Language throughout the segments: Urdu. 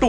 2,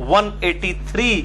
183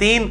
3,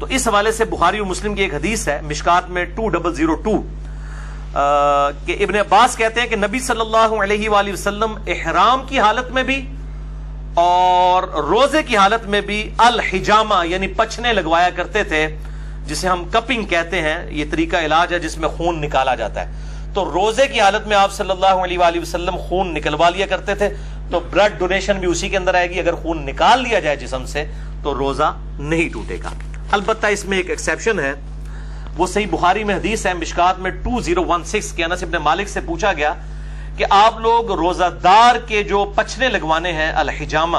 تو اس حوالے سے بخاری اور مسلم کی ایک حدیث ہے مشکات میں 2002 کہ ابن عباس کہتے ہیں کہ نبی صلی اللہ علیہ وآلہ وسلم احرام کی حالت میں بھی اور روزے کی حالت میں بھی الحجامہ یعنی پچھنے لگوایا کرتے تھے، جسے ہم کپنگ کہتے ہیں. یہ طریقہ علاج ہے جس میں خون نکالا جاتا ہے. تو روزے کی حالت میں آپ صلی اللہ علیہ وآلہ وسلم خون نکلوا لیا کرتے تھے. تو بلڈ ڈونیشن بھی اسی کے اندر آئے گی. اگر خون نکال لیا جائے جسم سے تو روزہ نہیں ٹوٹے گا. البتہ اس میں ایک ایکسیپشن ہے، وہ صحیح بخاری میں حدیث ہے مشکات میں 2016 کے انس ابن مالک سے پوچھا گیا کہ آپ لوگ روزہ دار کے جو پچھنے لگوانے ہیں الحجامہ،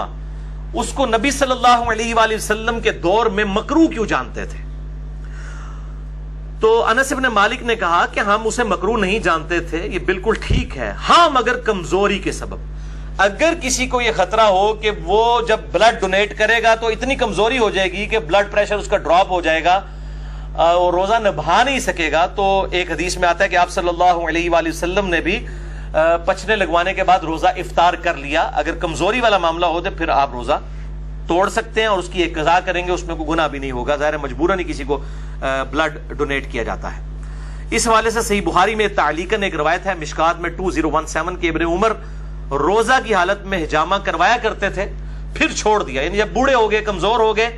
اس کو نبی صلی اللہ علیہ وآلہ وسلم کے دور میں مکروہ کیوں جانتے تھے؟ تو انس ابن مالک نے کہا کہ ہم اسے مکروہ نہیں جانتے تھے، یہ بالکل ٹھیک ہے، ہاں مگر کمزوری کے سبب. اگر کسی کو یہ خطرہ ہو کہ وہ جب بلڈ ڈونیٹ کرے گا تو اتنی کمزوری ہو جائے گی کہ بلڈ پریشر اس کا ڈراپ ہو جائے گا اور روزہ نبھا نہیں سکے گا، تو ایک حدیث میں آتا ہے کہ آپ صلی اللہ علیہ وآلہ وسلم نے بھی پچھنے لگوانے کے بعد روزہ افطار کر لیا. اگر کمزوری والا معاملہ ہو تو پھر آپ روزہ توڑ سکتے ہیں اور اس کی ایک قضا کریں گے، اس میں کوئی گناہ بھی نہیں ہوگا. ظاہر مجبوراً کسی کو بلڈ ڈونیٹ کیا جاتا ہے. اس حوالے سے صحیح بخاری میں تعلیقاً ایک روایت ہے مشکات میں 2017 کے ابن عمر روزہ کی حالت میں حجامہ کروایا کرتے تھے، پھر چھوڑ دیا. یعنی جب بوڑھے ہو گئے، کمزور ہو گئے،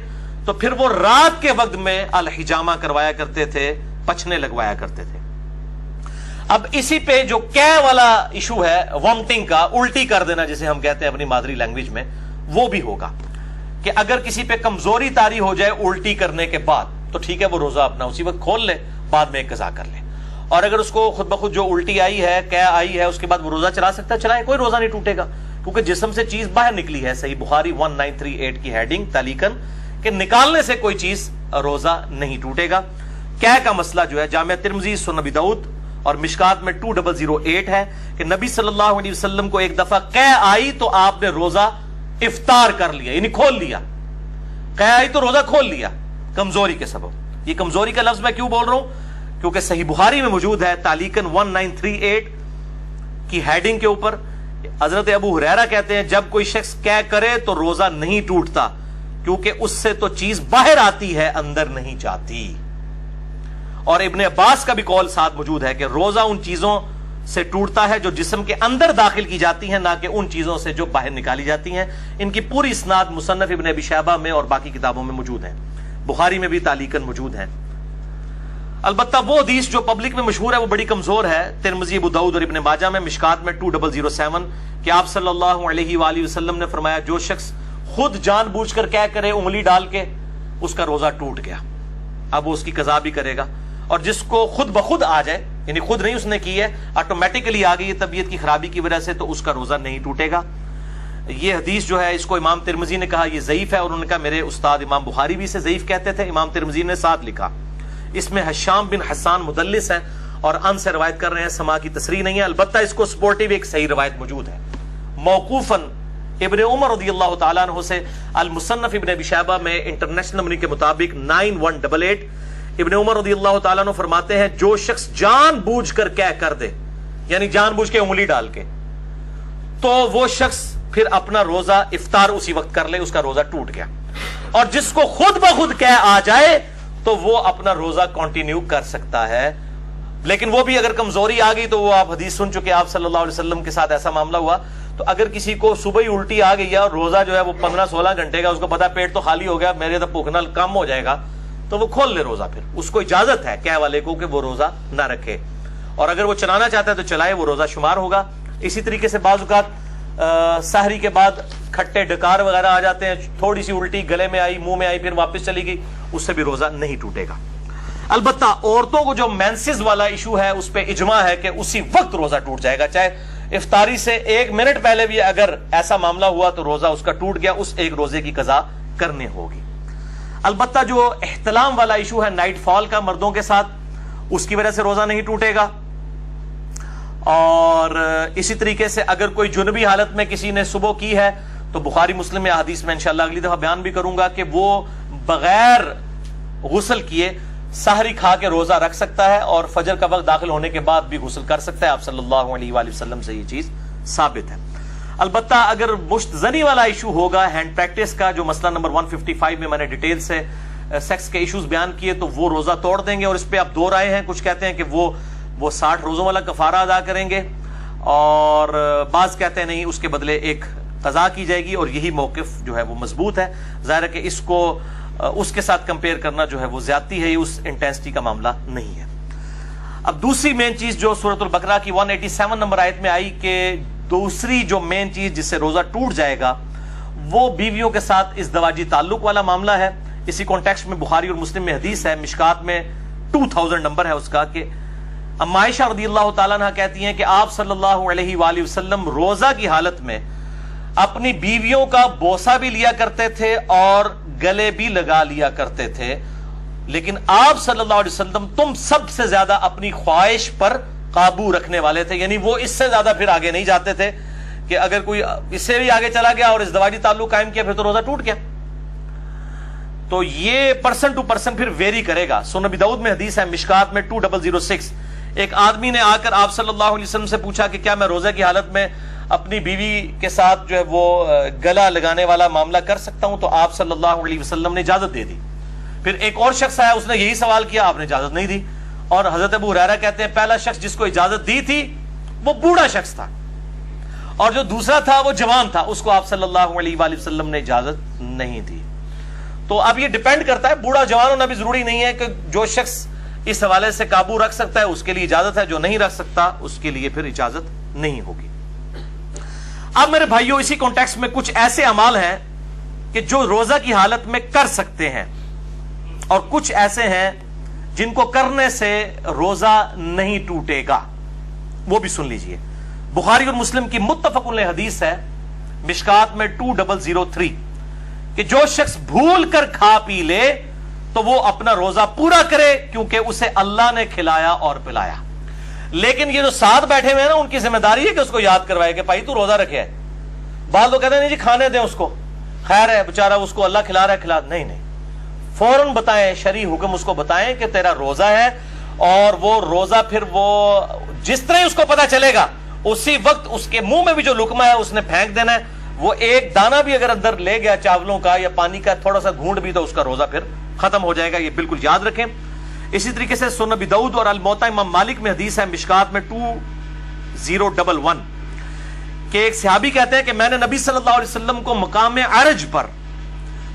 تو پھر وہ رات کے وقت میں الحجامہ کروایا کرتے تھے، پچھنے لگوایا کرتے تھے. اب اسی پہ جو والا ایشو ہے وامٹنگ کا، الٹی کر دینا جسے ہم کہتے ہیں اپنی مادری لینگویج میں، وہ بھی ہوگا کہ اگر کسی پہ کمزوری طاری ہو جائے الٹی کرنے کے بعد تو ٹھیک ہے، وہ روزہ اپنا اسی وقت کھول لے، بعد میں ایک قضا کر لے. اور اگر اس کو خود بخود جو الٹی آئی ہے، آئی ہے، اس کے بعد وہ روزہ چلا سکتا ہے، چلائے، کوئی روزہ نہیں ٹوٹے گا، کیونکہ جسم سے چیز باہر نکلی ہے. صحیح بخاری 1938 کی ہیڈنگ تعلیقاً کہ نکالنے سے کوئی چیز روزہ نہیں ٹوٹے گا. کا مسئلہ جو ہے جامعہ ترمذی، سنن ابی داؤد اور مشکات میں 2008 ہے کہ نبی صلی اللہ علیہ وسلم کو ایک دفعہ آئی تو آپ نے روزہ افطار کر لیا، یعنی کھول لیا. آئی تو روزہ کھول لیا کمزوری کے سبب. یہ کمزوری کا لفظ میں کیوں بول رہا ہوں؟ کیونکہ صحیح بخاری میں موجود ہے تعلیقاً 1938 کی ہیڈنگ کے اوپر حضرت ابو ہریرہ کہتے ہیں جب کوئی شخص کرے تو روزہ نہیں ٹوٹتا، کیونکہ اس سے تو چیز باہر آتی ہے، اندر نہیں جاتی. اور ابن عباس کا بھی قول ساتھ موجود ہے کہ روزہ ان چیزوں سے ٹوٹتا ہے جو جسم کے اندر داخل کی جاتی ہیں، نہ کہ ان چیزوں سے جو باہر نکالی جاتی ہیں. ان کی پوری اسناد مصنف ابن ابی شیبہ میں اور باقی کتابوں میں موجود ہیں، بخاری میں بھی تعلیقاً موجود ہیں. البتہ وہ حدیث جو پبلک میں مشہور ہے وہ بڑی کمزور ہے. ترمذی، ابو داؤد اور ابن ماجہ میں مشکات میں 2007 کہ آپ صلی اللہ علیہ وآلہ وسلم نے فرمایا جو شخص خود جان بوجھ کر کرے انگلی ڈال کے، اس کا روزہ ٹوٹ گیا، اب وہ اس کی قضا بھی کرے گا. اور جس کو خود بخود آ جائے، یعنی خود نہیں اس نے کی ہے، آٹومیٹکلی آ گئی طبیعت کی خرابی کی وجہ سے، تو اس کا روزہ نہیں ٹوٹے گا. یہ حدیث جو ہے اس کو امام ترمذی نے کہا یہ ضعیف ہے، اور انہوں نے کہا میرے استاد امام بخاری بھی اسے ضعیف کہتے تھے. امام ترمذی نے ساتھ لکھا اس میں حشام بن حسان مدلس ہے اور ان سے روایت کر رہے ہیں، سما کی تصریح نہیں ہے. البتہ اس کو سپورٹیو ایک صحیح روایت موجود ہے موقوفاً ابن عمر رضی اللہ تعالیٰ عنہ سے. المصنف ابن ابی شیبہ میں انٹرنیشنل نمبر کے مطابق 9188 ابن عمر رضی اللہ تعالیٰ عنہ فرماتے ہیں جو شخص جان بوجھ کر کر دے، یعنی جان بوجھ کے انگلی ڈال کے، تو وہ شخص پھر اپنا روزہ افطار اسی وقت کر لے، اس کا روزہ ٹوٹ گیا. اور جس کو خود بخود آ جائے تو وہ اپنا روزہ کنٹینیو کر سکتا ہے. لیکن وہ بھی اگر کمزوری آ گئی تو وہ آپ حدیث سن چکے، آپ صلی اللہ علیہ وسلم کے ساتھ ایسا معاملہ ہوا. تو اگر کسی کو صبح ہی الٹی آ گئی ہے اور روزہ جو ہے وہ 15-16 گھنٹے کا، اس کو پتا پیٹ تو خالی ہو گیا، میرے تو بھوک نہ کم ہو جائے گا، تو وہ کھول لے روزہ. پھر اس کو اجازت ہے والے کو کہ وہ روزہ نہ رکھے، اور اگر وہ چلانا چاہتا ہے تو چلائے، وہ روزہ شمار ہوگا. اسی طریقے سے بعض اوقات سحری کے بعد کھٹے ڈکار وغیرہ آ جاتے ہیں، تھوڑی سی الٹی گلے میں آئی، منہ میں آئی، پھر واپس چلی گئی، اس سے بھی روزہ نہیں ٹوٹے گا. البتہ عورتوں کو جو مینسز والا ایشو ہے اس پہ اجماع ہے کہ اسی وقت روزہ ٹوٹ جائے گا، چاہے افطاری سے 1 منٹ پہلے بھی اگر ایسا معاملہ ہوا تو روزہ اس کا ٹوٹ گیا، اس ایک روزے کی قضا کرنی ہوگی. البتہ جو احتلام والا ایشو ہے نائٹ فال کا مردوں کے ساتھ، اس کی وجہ سے روزہ نہیں ٹوٹے گا. اور اسی طریقے سے اگر کوئی جنبی حالت میں کسی نے صبح کی ہے تو بخاری مسلم میں حدیث میں انشاءاللہ اگلی دفعہ بیان بھی کروں گا کہ وہ بغیر غسل کیے سحری کھا کے روزہ رکھ سکتا ہے اور فجر کا وقت داخل ہونے کے بعد بھی غسل کر سکتا ہے. آپ صلی اللہ علیہ وآلہ وسلم سے یہ چیز ثابت ہے. البتہ اگر مشت زنی والا ایشو ہوگا ہینڈ پریکٹس کا، جو مسئلہ نمبر 155 میں میں نے ڈیٹیل سے سیکس کے ایشوز بیان کیے تو وہ روزہ توڑ دیں گے، اور اس پہ اب دو رائے ہیں. کچھ کہتے ہیں کہ وہ 60 روزوں والا کفارہ ادا کریں گے، اور بعض کہتے ہیں نہیں، اس کے بدلے ایک قضا کی جائے گی، اور یہی موقف جو ہے وہ مضبوط ہے. ظاہر ہے کہ اس کو اس کے ساتھ کمپیئر کرنا جو ہے وہ زیادتی ہے، یہ اس انٹینسٹی کا معاملہ نہیں ہے. اب دوسری مین چیز جو سورۃ البقرہ کی 187 نمبر آیت میں آئی کہ دوسری جو مین چیز جس سے روزہ ٹوٹ جائے گا وہ بیویوں کے ساتھ ازدواجی تعلق والا معاملہ ہے. اسی کانٹیکسٹ میں بخاری اور مسلم میں حدیث ہے، مشکات میں 2000 نمبر ہے اس کا، کہ اما عائشہ رضی اللہ تعالیٰ عنہ کہتی ہیں کہ آپ صلی اللہ علیہ وآلہ وسلم روزہ کی حالت میں اپنی بیویوں کا بوسہ بھی لیا کرتے تھے اور گلے بھی لگا لیا کرتے تھے، لیکن آپ صلی اللہ علیہ وسلم تم سب سے زیادہ اپنی خواہش پر قابو رکھنے والے تھے. یعنی وہ اس سے زیادہ پھر آگے نہیں جاتے تھے کہ اگر کوئی اس سے بھی آگے چلا گیا اور ازدواجی تعلق قائم کیا پھر تو روزہ ٹوٹ گیا. تو یہ پرسن ٹو پرسن پھر ویری کرے گا. سنن ابی داؤد میں حدیث ہے، مشکات میں 2006، ایک آدمی نے آ کر آپ صلی اللہ علیہ وسلم سے پوچھا کہ کیا میں روزہ کی حالت میں اپنی بیوی کے ساتھ جو ہے وہ گلا لگانے والا معاملہ کر سکتا ہوں؟ تو آپ صلی اللہ علیہ وسلم نے اجازت دے دی. پھر ایک اور شخص آیا، اس نے یہی سوال کیا، آپ نے اجازت نہیں دی. اور حضرت ابو ہریرہ کہتے ہیں پہلا شخص جس کو اجازت دی تھی وہ بوڑھا شخص تھا، اور جو دوسرا تھا وہ جوان تھا، اس کو آپ صلی اللہ علیہ وآلہ وسلم نے اجازت نہیں دی. تو اب یہ ڈیپینڈ کرتا ہے، بوڑھا جوان ہونا بھی ضروری نہیں ہے کہ جو شخص اس حوالے سے قابو رکھ سکتا ہے اس کے لیے اجازت ہے، جو نہیں رکھ سکتا اس کے لیے پھر اجازت نہیں ہوگی. اب میرے بھائیوں اسی کانٹیکسٹ میں کچھ ایسے اعمال ہیں کہ جو روزہ کی حالت میں کر سکتے ہیں، اور کچھ ایسے ہیں جن کو کرنے سے روزہ نہیں ٹوٹے گا. وہ بھی سن لیجئے. بخاری اور مسلم کی متفق علیہ حدیث ہے، مشکات میں 2003، کہ جو شخص بھول کر کھا پی لے تو وہ اپنا روزہ پورا کرے کیونکہ اسے اللہ نے کھلایا اور پلایا. لیکن یہ جو ساتھ بیٹھے ہوئے ہیں نا، ان کی ذمہ داری ہے کہ اس کو یاد کروائے کہ بھائی تو روزہ رکھے ہے. بعض لوگ کہتے ہیں نہیں جی کھانے دیں اس کو، خیر ہے بیچارہ اس کو اللہ کھلا رہا ہے، کھلا. نہیں، فوراً بتائیں، شرعی حکم اس کو بتائیں کہ تیرا روزہ ہے، اور وہ روزہ پھر وہ جس طرح اس کو پتا چلے گا اسی وقت اس کے منہ میں بھی جو لقمہ ہے اس نے پھینک دینا ہے. وہ ایک دانہ بھی اگر اندر لے گیا چاولوں کا یا پانی کا تھوڑا سا گھونٹ بھی، تو اس کا روزہ پھر ختم ہو جائے گا. یہ بالکل یاد رکھیں. اسی طریقے سے سنن ابی داؤد اور الموطا امام مالک میں حدیث ہے، مشکات میں 2011، کہ ایک صحابی کہتے ہیں کہ میں نے نبی صلی اللہ علیہ وسلم کو مقام عرج پر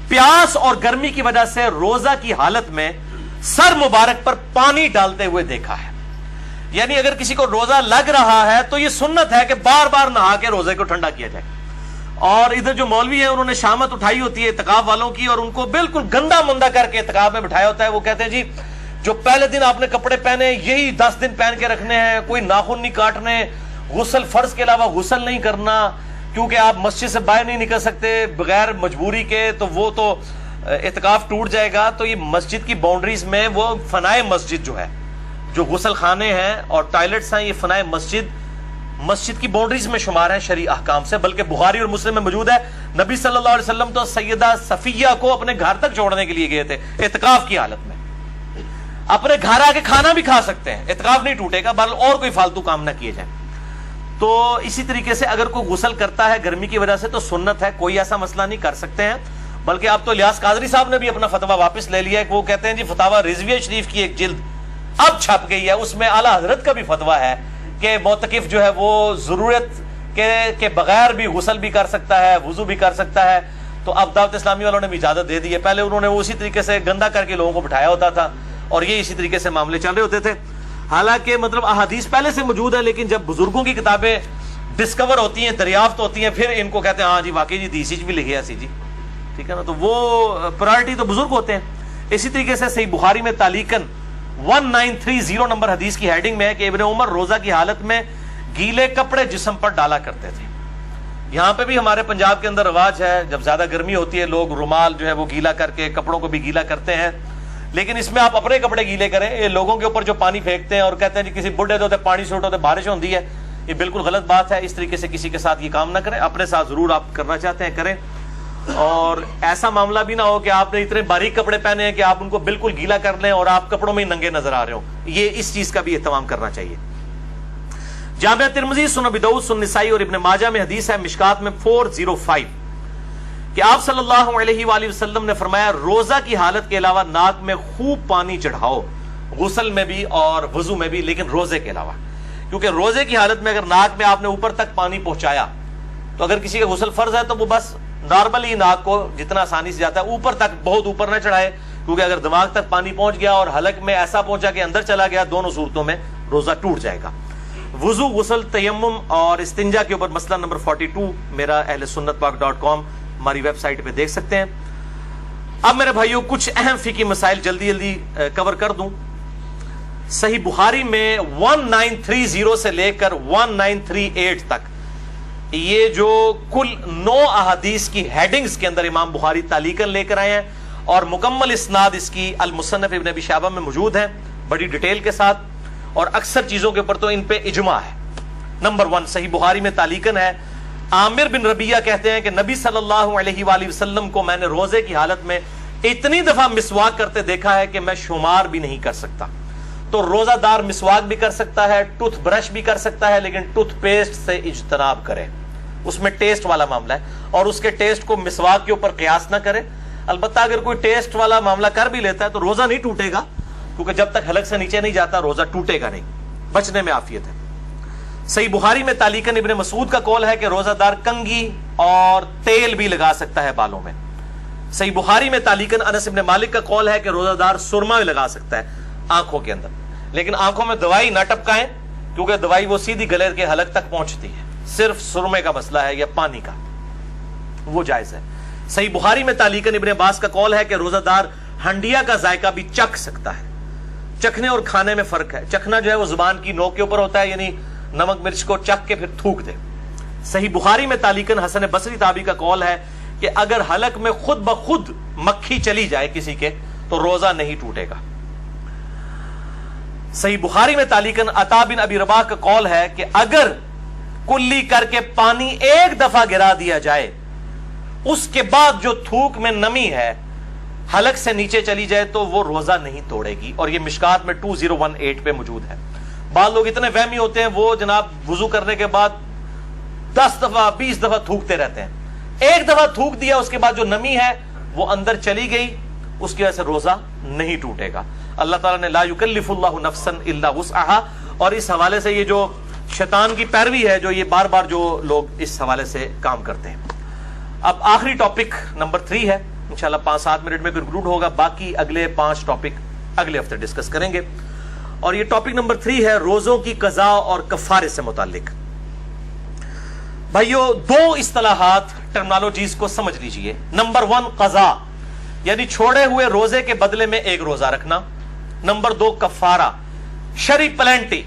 پیاس اور گرمی کی وجہ سے روزہ کی حالت میں سر مبارک پر پانی ڈالتے ہوئے دیکھا ہے. یعنی اگر کسی کو روزہ لگ رہا ہے تو یہ سنت ہے کہ بار بار نہا کے روزے کو ٹھنڈا کیا جائے. اور ادھر جو مولوی ہیں انہوں نے شامت اٹھائی ہوتی ہے اعتکاف والوں کی، اور ان کو بالکل گندا مندا کر کے اعتکاف میں بٹھایا ہوتا ہے. وہ کہتے ہیں جی جو پہلے دن آپ نے کپڑے پہنے یہی 10 دن پہن کے رکھنے ہیں، کوئی ناخن نہیں کاٹنے، غسل فرض کے علاوہ غسل نہیں کرنا، کیونکہ آپ مسجد سے باہر نہیں نکل سکتے بغیر مجبوری کے، تو وہ تو اعتکاف ٹوٹ جائے گا. تو یہ مسجد کی باؤنڈریز میں وہ فنائے مسجد جو ہے، جو غسل خانے ہیں اور ٹوائلٹس ہیں، یہ فنائے مسجد کی باؤنڈریز میں شمار ہیں شرعی احکام سے. بلکہ بخاری اور مسلم میں موجود ہے نبی صلی اللہ علیہ وسلم تو سیدہ صفیہ کو اپنے گھر تک چھوڑنے کے لیے گئے تھے اعتکاف کی حالت میں. اپنے گھر آ کے کھانا بھی کھا سکتے ہیں، اعتکاف نہیں ٹوٹے گا، بہرحال اور کوئی فالتو کام نہ کیے جائیں. تو اسی طریقے سے اگر کوئی غسل کرتا ہے گرمی کی وجہ سے تو سنت ہے، کوئی ایسا مسئلہ نہیں، کر سکتے ہیں. بلکہ اب تو الیاس قادری صاحب نے بھی اپنا فتویٰ واپس لے لیا ہے کہ وہ کہتے ہیں جی فتاویٰ رضویہ شریف کی ایک جلد اب چھپ گئی ہے، اس میں اعلیٰ حضرت کا بھی فتویٰ ہے کہ معتکف جو ہے وہ ضرورت کے بغیر بھی غسل بھی کر سکتا ہے، وضو بھی کر سکتا ہے. تو اب دعوت اسلامی والوں نے بھی اجازت دے دی ہے. پہلے انہوں نے وہ اسی طریقے سے گندا کر کے لوگوں کو بٹھایا ہوتا تھا اور یہ اسی طریقے سے معاملے چل رہے ہوتے تھے. حالانکہ مطلب احادیث پہلے سے موجود ہے، لیکن جب بزرگوں کی کتابیں ڈسکور ہوتی ہیں، دریافت ہوتی ہیں، پھر ان کو کہتے ہیں ہاں جی واقعی جی دیسی بھی لکھے ایسی جی، ٹھیک ہے نا. تو وہ پرائرٹی تو بزرگ ہوتے ہیں. اسی طریقے سے صحیح بخاری میں تعلیقاً 1930 نمبر حدیث کی ہیڈنگ میں ہے کہ ابن عمر روزہ کی حالت میں گیلے کپڑے جسم پر ڈالا کرتے تھے. یہاں پہ بھی ہمارے پنجاب کے اندر رواج ہے، جب زیادہ گرمی ہوتی ہے لوگ رومال جو ہے وہ گیلا کر کے کپڑوں کو بھی گیلا کرتے ہیں. لیکن اس میں آپ اپنے کپڑے گیلے کریں، یہ لوگوں کے اوپر جو پانی پھینکتے ہیں اور کہتے ہیں جی کسی بڈھے تو پانی سے اٹھو تو بارش ہوتی ہے، یہ بالکل غلط بات ہے. اس طریقے سے کسی کے ساتھ یہ کام نہ کریں. اپنے ساتھ ضرور آپ کرنا چاہتے ہیں کریں، اور ایسا معاملہ بھی نہ ہو کہ آپ نے اتنے باریک کپڑے پہنے ہیں کہ آپ ان کو بالکل گیلا کر لیں اور آپ کپڑوں میں ہی ننگے نظر آ رہے ہو. یہ اس چیز کا بھی اہتمام کرنا چاہیے. جامعہ ترمذی، سنن ابی داؤد، سنن نسائی اور ابن ماجہ میں حدیث ہے، مشکات میں 405، کہ آپ صلی اللہ علیہ وآلہ وسلم نے فرمایا روزہ کی حالت کے علاوہ ناک میں خوب پانی چڑھاؤ، غسل میں بھی اور وضو میں بھی، لیکن روزے کے علاوہ، کیونکہ روزے کی حالت میں اگر ناک میں آپ نے اوپر تک پانی پہنچایا تو اگر کسی کا غسل فرض ہے تو وہ بس نارملی ناک کو جتنا آسانی سے جاتا ہے اوپر تک، بہت اوپر نہ چڑھائے، کیونکہ اگر دماغ تک پانی پہنچ گیا اور حلق میں ایسا پہنچا کہ اندر چلا گیا، دونوں صورتوں میں روزہ ٹوٹ جائے گا۔ وضو، غسل، تیمم اور استنجا کے اوپر مسئلہ نمبر 42 میرا ahlsunnatpak.com ہماری ویب سائٹ پہ دیکھ سکتے ہیں۔ اب میرے بھائیوں کچھ اہم فقہی مسائل جلدی جلدی کور کر دوں۔ صحیح بخاری میں 1930 سے لے کر 1938 تک یہ جو کل 9 احادیث کی ہیڈنگز کے اندر امام بخاری تعلیقاً لے کر آئے ہیں، اور مکمل اسناد اس کی المصنف ابن ابی شیبہ میں موجود ہے بڑی ڈیٹیل کے ساتھ، اور اکثر چیزوں کے اوپر تو ان پہ اجماع ہے۔ نمبر 1 صحیح بخاری میں تعلیقاً ہے، عامر بن ربیعہ کہتے ہیں کہ نبی صلی اللہ علیہ وآلہ وسلم کو میں نے روزے کی حالت میں اتنی دفعہ مسواک کرتے دیکھا ہے کہ میں شمار بھی نہیں کر سکتا۔ تو روزہ دار مسواک بھی کر سکتا ہے، ٹوتھ برش بھی کر سکتا ہے، لیکن ٹوتھ پیسٹ سے اجتناب کرے، اس میں ٹیسٹ والا معاملہ ہے، اور اس کے ٹیسٹ کو مسواک کے اوپر قیاس نہ کرے۔ البتہ اگر کوئی ٹیسٹ والا معاملہ کر بھی لیتا ہے تو روزہ نہیں ٹوٹے گا، کیونکہ جب تک حلق سے نیچے نہیں جاتا روزہ ٹوٹے گا نہیں، بچنے میں عافیت ہے۔ صحیح بخاری میں تعلیقاً ابن مسعود کا قول ہے کہ روزہ دار کنگھی اور تیل بھی لگا سکتا ہے بالوں میں۔ صحیح بخاری میں تعلیقاً انس بن مالک کا قول ہے کہ روزہ دار سرما بھی لگا سکتا ہے آنکھوں کے اندر، لیکن آنکھوں میں دوائی نہ ٹپکائیں، کیونکہ دوائی وہ سیدھی گلے کے حلق تک پہنچتی ہے، صرف سرمے کا مسئلہ ہے یا پانی کا، وہ جائز ہے۔ صحیح بخاری میں تعلیقاً ابن عباس کا قول ہے کہ روزہ دار ہنڈیا کا ذائقہ بھی چکھ سکتا ہے۔ چکھنے اور کھانے میں فرق ہے، چکھنا جو ہے وہ زبان کی نوک کے اوپر ہوتا ہے، یعنی نمک مرچ کو چکھ کے پھر تھوک دے۔ صحیح بخاری میں تعلیقاً حسن بصری تابعی کا قول ہے کہ اگر حلق میں خود بخود مکھی چلی جائے کسی کے تو روزہ نہیں ٹوٹے گا۔ صحیح بخاری میں تعلیقاً عطا بن ابی رباح کا قول ہے کہ اگر کلی کر کے پانی ایک دفعہ گرا دیا جائے، اس کے بعد جو تھوک میں نمی ہے حلق سے نیچے چلی جائے تو وہ روزہ نہیں توڑے گی، اور یہ مشکات میں 2018 پہ موجود ہے۔ بعض لوگ اتنے وہمی ہوتے ہیں، وہ جناب وضو کرنے کے بعد 10 دفعہ 20 دفعہ تھوکتے رہتے ہیں، ایک دفعہ تھوک دیا اس کے بعد جو نمی ہے وہ اندر چلی گئی، اس کی وجہ سے روزہ نہیں ٹوٹے گا۔ اللہ تعالیٰ نے لا یکلف اللہ نفسا الا وسعها، اور اس حوالے سے یہ جو شیطان کی پیروی ہے جو یہ بار بار جو لوگ اس حوالے سے کام کرتے ہیں۔ اب آخری ٹاپک نمبر 3 ہے، انشاءاللہ 5-7 منٹ میں کنکلوڈ ہوگا، باقی اگلے 5 ٹاپک اگلے ہفتے ڈسکس کریں گے، اور یہ ٹاپک نمبر 3 ہے روزوں کی قضا اور کفارے سے متعلق۔ بھائیو 2 اصطلاحات ٹرمنالوجیز کو سمجھ لیجئے۔ نمبر 1 قضا، یعنی چھوڑے ہوئے روزے کے بدلے میں ایک روزہ رکھنا۔ نمبر 2 کفارہ، شرعی پلینٹی،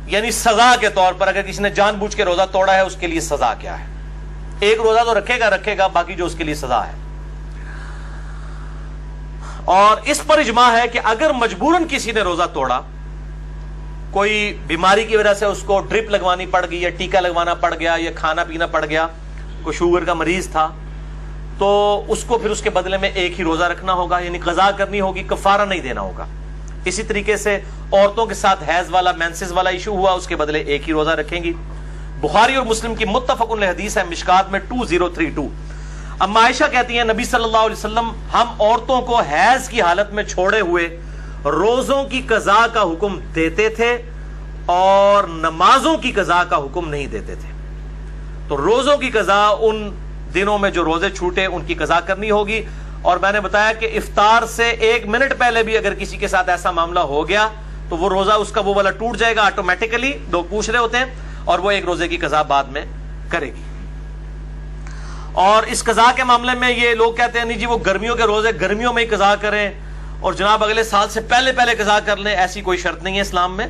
یعنی سزا کے طور پر اگر کسی نے جان بوجھ کے روزہ توڑا ہے اس کے لیے سزا کیا ہے۔ ایک روزہ تو رکھے گا، باقی جو اس کے لیے سزا ہے۔ اور اس پر اجماع ہے کہ اگر مجبوراً کسی نے روزہ توڑا، کوئی بیماری کی وجہ سے اس کو ڈرپ لگوانی پڑ گئی یا ٹیکا لگوانا پڑ گیا یا کھانا پینا پڑ گیا، کوئی شوگر کا مریض تھا، تو اس کو پھر اس کے بدلے میں ایک ہی روزہ رکھنا ہوگا، یعنی قضا کرنی ہوگی، کفارہ نہیں دینا ہوگا۔ اسی طریقے سے عورتوں کے ساتھ حیض والا مینسز والا ایشو ہوا، اس کے بدلے ایک ہی روزہ رکھیں گی۔ بخاری اور مسلم کی متفق علیہ حدیث ہے مشکات میں 2032۔ اما عائشہ کہتی ہیں نبی صلی اللہ علیہ وسلم ہم عورتوں کو حیض کی حالت میں چھوڑے ہوئے روزوں کی قضا کا حکم دیتے تھے اور نمازوں کی قضا کا حکم نہیں دیتے تھے۔ تو روزوں کی قضا ان دنوں میں جو روزے چھوٹے ان کی قضا کرنی ہوگی، اور میں نے بتایا کہ افطار سے 1 منٹ پہلے بھی اگر کسی کے ساتھ ایسا معاملہ ہو گیا تو وہ روزہ اس کا وہ والا ٹوٹ جائے گا آٹومیٹیکلی، لوگ پوچھ رہے ہوتے ہیں، اور وہ ایک روزے کی قضا بعد میں کرے گی۔ اور اس قضا کے معاملے میں یہ لوگ کہتے ہیں نہیں جی وہ گرمیوں کے روزے گرمیوں میں ہی قضا کریں اور جناب اگلے سال سے پہلے قضا کر لیں، ایسی کوئی شرط نہیں ہے اسلام میں۔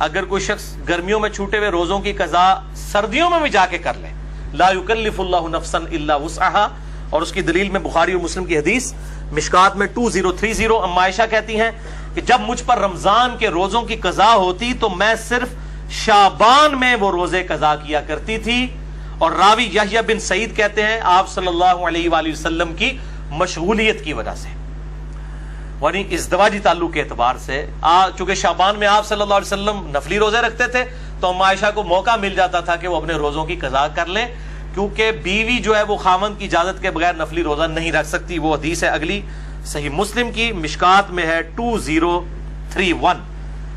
اگر کوئی شخص گرمیوں میں چھوٹے ہوئے روزوں کی قضا سردیوں میں بھی جا کے کر لے، لا یکلف اللہ نفسا الا وسعها، اور اس کی دلیل میں بخاری اور مسلم کی حدیث مشکات میں 2030۔ اما عائشہ کہتی ہیں کہ جب مجھ پر رمضان کے روزوں کی قضا ہوتی تو میں صرف شعبان میں وہ روزے قضا کیا کرتی تھی، اور راوی یحییٰ بن سعید کہتے ہیں آپ صلی اللہ علیہ وآلہ وسلم کی مشغولیت کی وجہ سے، یعنی ازدواجی تعلق کے اعتبار سے، چونکہ شعبان میں آپ صلی اللہ علیہ وسلم نفلی روزے رکھتے تھے تو اما عائشہ کو موقع مل جاتا تھا کہ وہ اپنے روزوں کی قضا کر لیں، کیونکہ بیوی جو ہے وہ خاوند کی اجازت کے بغیر نفلی روزہ نہیں رکھ سکتی. وہ حدیث ہے اگلی صحیح مسلم کی، مشکات میں ہے 2031.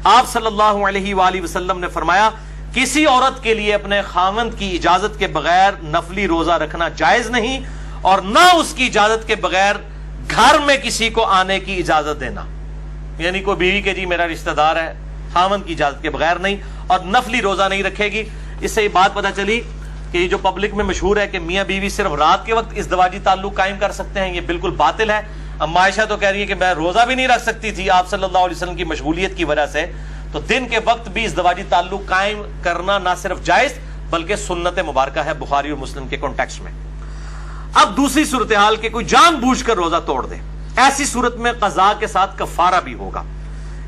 آپ صلی اللہ علیہ وآلہ وسلم نے فرمایا کسی عورت کے لیے اپنے خاوند کی اجازت کے بغیر نفلی روزہ رکھنا جائز نہیں، اور نہ اس کی اجازت کے بغیر گھر میں کسی کو آنے کی اجازت دینا. یعنی کوئی بیوی کے جی میرا رشتہ دار ہے، خاوند کی اجازت کے بغیر نہیں، اور نفلی روزہ نہیں رکھے گی. اس سے یہ بات پتہ چلی کہ یہ جو پبلک میں مشہور ہے کہ میاں بیوی صرف رات کے وقت ازدواجی تعلق قائم کر سکتے ہیں، یہ بالکل باطل ہے. اما عائشہ تو کہہ رہی ہے کہ میں روزہ بھی نہیں رکھ سکتی تھی آپ صلی اللہ علیہ وسلم کی مشغولیت کی وجہ سے. تو دن کے وقت بھی ازدواجی تعلق قائم کرنا نہ صرف جائز بلکہ سنت مبارکہ ہے بخاری اور مسلم کے کانٹیکسٹ میں. اب دوسری صورتحال کہ کوئی جان بوجھ کر روزہ توڑ دے، ایسی صورت میں قضاء کے ساتھ کفارہ بھی ہوگا.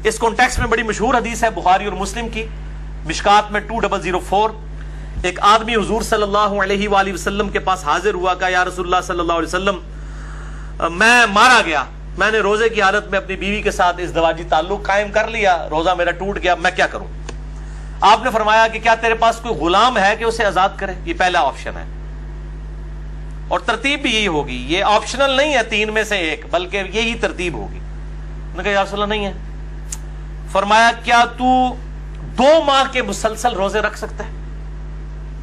اس کانٹیکسٹ میں بڑی مشہور حدیث ہے بخاری اور مسلم کی، مشکات میں 2004. ایک آدمی حضور صلی اللہ علیہ وآلہ وسلم کے پاس حاضر ہوا، کہا یا رسول اللہ صلی اللہ علیہ وسلم میں مارا گیا، میں نے روزے کی حالت میں اپنی بیوی کے ساتھ ازدواجی تعلق قائم کر لیا، روزہ میرا ٹوٹ گیا، میں کیا کروں؟ آپ نے فرمایا کہ کیا تیرے پاس کوئی غلام ہے کہ اسے آزاد کرے؟ یہ پہلا آپشن ہے، اور ترتیب بھی یہی ہوگی، یہ آپشنل نہیں ہے 3 میں سے 1 بلکہ یہی ترتیب ہوگی. میں نے کہا یا رسول اللہ نہیں ہے. فرمایا کیا تو 2 ماہ کے مسلسل روزے رکھ سکتا ہے؟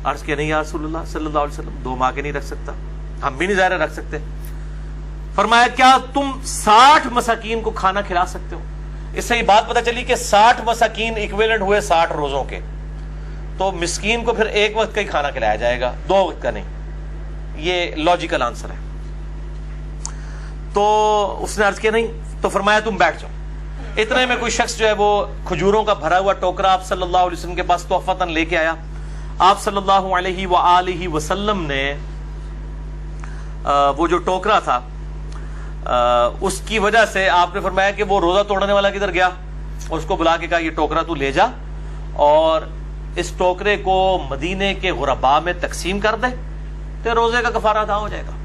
عرض کیا نہیں یا رسول اللہ صلی اللہ علیہ وسلم 2 ماہ کے نہیں رکھ سکتا، ہم بھی نہیں ظاہر رکھ سکتے. فرمایا کیا تم 60 مساکین کو کھانا کھلا سکتے ہو؟ اس سے یہ بات پتہ چلی کہ 60 مساکین ایکویلنٹ ہوئے 60 روزوں کے، تو مسکین کو پھر 1 وقت کا ہی کھانا کھلایا جائے گا، 2 وقت کا نہیں. یہ لاجیکل آنسر ہے. تو اس نے عرض کیا نہیں، تو فرمایا تم بیٹھ جاؤ. اتنے میں کوئی شخص جو ہے وہ کھجوروں کا بھرا ہوا ٹوکرا آپ صلی اللہ علیہ وسلم کے پاس تحفتاً لے کے آیا. آپ صلی اللہ علیہ وآلہ وسلم نے وہ جو ٹوکرا تھا اس کی وجہ سے آپ نے فرمایا کہ وہ روزہ توڑنے والا کدھر گیا، اور اس کو بلا کے کہا یہ ٹوکرا تو لے جا اور اس ٹوکرے کو مدینے کے غرباء میں تقسیم کر دے تو روزے کا کفارہ ادا ہو جائے گا.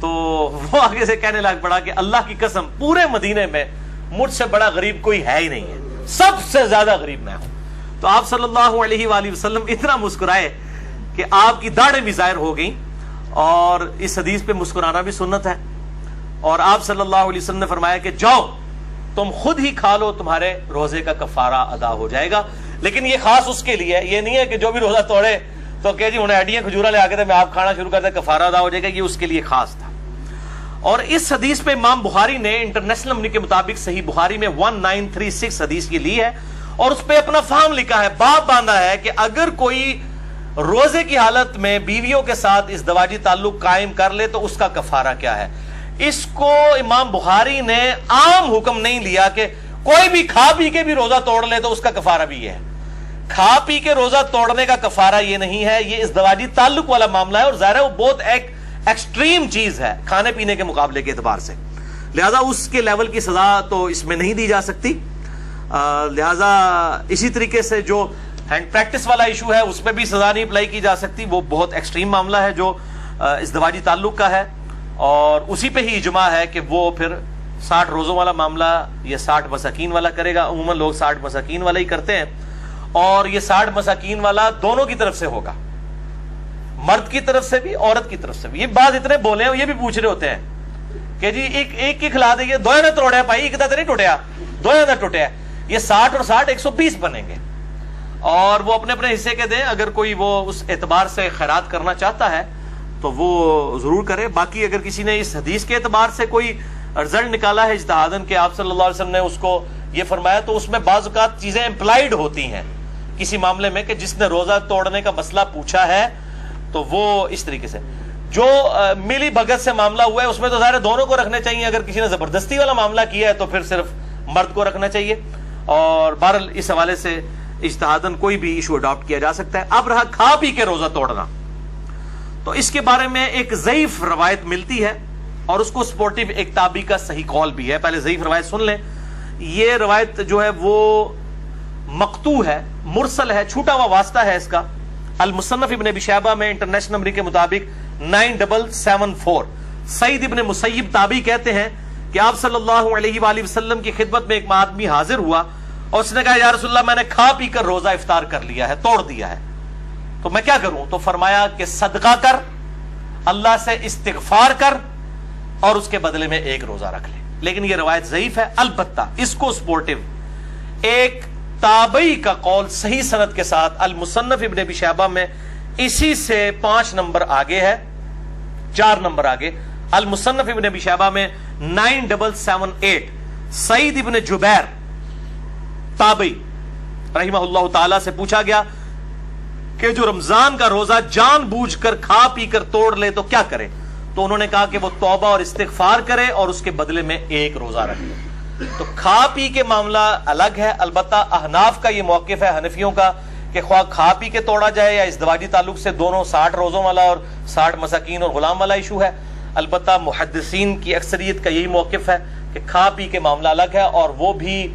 تو وہ آگے سے کہنے لگ پڑا کہ اللہ کی قسم پورے مدینے میں مجھ سے بڑا غریب کوئی ہے ہی نہیں ہے، سب سے زیادہ غریب میں ہوں. تو آپ صلی اللہ علیہ وآلہ وسلم اتنا مسکرائے کہ آپ کی داڑھیں بھی ظاہر ہو گئیں، اور اس حدیث پہ مسکرانا بھی سنت ہے. اور آپ صلی اللہ علیہ وسلم نے فرمایا کہ جاؤ تم خود ہی کھا لو، تمہارے روزے کا کفارہ ادا ہو جائے گا. لیکن یہ خاص اس کے لیے ہے، یہ نہیں ہے کہ جو بھی روزہ توڑے تو کہ جی انہیں ایڈیاں کھجورا لے آ کے میں آپ کھانا شروع کر دے کفارہ ادا ہو جائے گا، یہ اس کے لیے خاص تھا. اور اس حدیث پہ امام بخاری نے انٹرنیشنل نمبر کے مطابق صحیح بخاری میں 1936 حدیث کی لی ہے، اور اس پہ اپنا فہم لکھا ہے، باب باندھا ہے کہ اگر کوئی روزے کی حالت میں بیویوں کے ساتھ ازدواجی تعلق قائم کر لے تو اس کا کفارہ کیا ہے. اس کو امام بخاری نے عام حکم نہیں لیا کہ کوئی بھی کھا پی کے بھی روزہ توڑ لے تو اس کا کفارہ بھی یہ ہے. کھا پی کے روزہ توڑنے کا کفارہ یہ نہیں ہے، یہ ازدواجی تعلق والا معاملہ ہے، اور ظاہر ہے وہ بہت ایک ایکسٹریم چیز ہے کھانے پینے کے مقابلے کے اعتبار سے، لہذا اس کے لیول کی سزا تو اس میں نہیں دی جا سکتی. لہذا اسی طریقے سے جو ہینڈ پریکٹس والا ایشو ہے اس پہ بھی سزا نہیں اپلائی کی جا سکتی، وہ بہت ایکسٹریم معاملہ ہے جو ازدواجی تعلق کا ہے، اور اسی پہ ہی اجماع ہے کہ وہ پھر 60 روزوں والا معاملہ یہ 60 مساکین والا کرے گا. عموماً لوگ 60 مساکین والا ہی کرتے ہیں، اور یہ 60 مساکین والا دونوں کی طرف سے ہوگا، مرد کی طرف سے بھی عورت کی طرف سے بھی. یہ بات اتنے بولے ہیں، یہ بھی پوچھ رہے ہوتے ہیں کہ جی ایک کی کھلا دیں، دو نہ توڑیا بھائی، ایک تو نہیں ٹوٹیا، دو نہ ٹوٹیا. یہ 60 اور 60 120 بنیں گے، اور وہ اپنے اپنے حصے کے دیں. اگر کوئی وہ اس اعتبار سے خیرات کرنا چاہتا ہے تو وہ ضرور کرے. باقی اگر کسی نے اس حدیث کے اعتبار سے کوئی رزلٹ نکالا ہے اجتہاداً کہ آپ صلی اللہ علیہ وسلم نے اس کو یہ فرمایا، تو اس میں بعض اوقات چیزیں امپلائڈ ہوتی ہیں کسی معاملے میں کہ جس نے روزہ توڑنے کا مسئلہ پوچھا ہے تو وہ اس طریقے سے. جو ملی بھگت سے معاملہ ہوا ہے اس میں تو ظاہر دونوں کو رکھنے چاہیے، اگر کسی نے زبردستی والا معاملہ کیا ہے تو پھر صرف مرد کو رکھنا چاہیے. اور بہرحال اس حوالے سے اجتہاداً کوئی بھی ایشو اڈاپٹ کیا جا سکتا ہے. اب رہا کھا پی کے روزہ توڑنا، تو اس کے بارے میں ایک ضعیف روایت ملتی ہے، اور اس کو سپورٹیو ایک تابعی کا صحیح قول بھی ہے. پہلے ضعیف روایت سن لیں. یہ روایت جو ہے وہ مقطوع ہے، مرسل ہے، چھوٹا ہوا واسطہ ہے اس کا. المصنف ابن ابی شیبہ میں انٹرنیشنل نمبر کے مطابق 9774 سعید ابن مسیب تابعی کہتے ہیں کہ آپ صلی اللہ علیہ وآلہ وسلم کی خدمت میں ایک آدمی حاضر ہوا اور اس نے کہا یا رسول اللہ میں نے کھا پی کر روزہ افطار کر لیا ہے، توڑ دیا ہے. تو میں کیا کروں؟ تو فرمایا کہ صدقہ کر، اللہ سے استغفار کر، اور اس کے بدلے میں ایک روزہ رکھ لے. لیکن یہ روایت ضعیف ہے. البتہ اس کو سپورٹیو ایک تابعی کا قول صحیح سند کے ساتھ المصنف ابن ابی شیبہ میں اسی سے 5 نمبر آگے ہے، 4 نمبر آگے. المصنف ابن ابی شیبہ میں 9778 سعید ابن جبیر تابعی رحمہ اللہ تعالی سے پوچھا گیا کہ جو رمضان کا روزہ جان بوجھ کر کھا پی کر توڑ لے تو کیا کرے؟ تو انہوں نے کہا کہ وہ توبہ اور استغفار کرے اور اس کے بدلے میں ایک روزہ رکھ لے. تو کھا پی کے معاملہ الگ ہے. البتہ احناف کا یہ موقف ہے، حنفیوں کا، کہ خواہ کھا پی کے توڑا جائے یا ازدواجی تعلق سے، دونوں 60 روزوں والا اور 60 مساکین اور غلام والا ایشو ہے. البتہ محدثین کی اکثریت کا یہی موقف ہے کہ کھا پی کے معاملہ الگ ہے، اور وہ بھی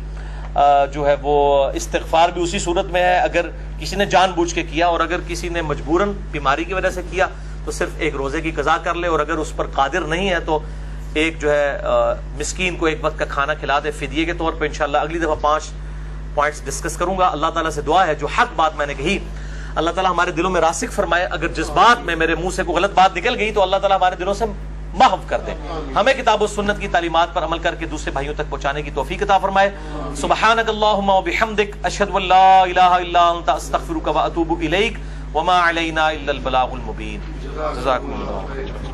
جو ہے وہ استغفار بھی اسی صورت میں ہے اگر کسی نے جان بوجھ کے کیا، اور اگر کسی نے مجبوراً بیماری کی وجہ سے کیا تو صرف ایک روزے کی قضا کر لے، اور اگر اس پر قادر نہیں ہے تو ایک جو ہے مسکین کو ایک وقت کا کھانا کھلا دے فدیے کے طور پہ. انشاءاللہ اگلی دفعہ 5 پوائنٹس ڈسکس کروں گا. اللہ تعالیٰ سے دعا ہے جو حق بات میں نے کہی اللہ تعالیٰ ہمارے دلوں میں راسخ فرمائے. اگر جس بات میں میرے منہ سے کوئی غلط بات نکل گئی تو اللہ تعالیٰ ہمارے دلوں سے محو کر دے. ہمیں کتاب و سنت کی تعلیمات پر عمل کر کے دوسرے بھائیوں تک پہنچانے کی توفیق عطا فرمائے. سبحانک اللہم و بحمدک، اشہد ان لا الہ الا انت، استغفرک و اتوب الیک، وما علینا الا البلاغ المبین. جزاکم اللہ.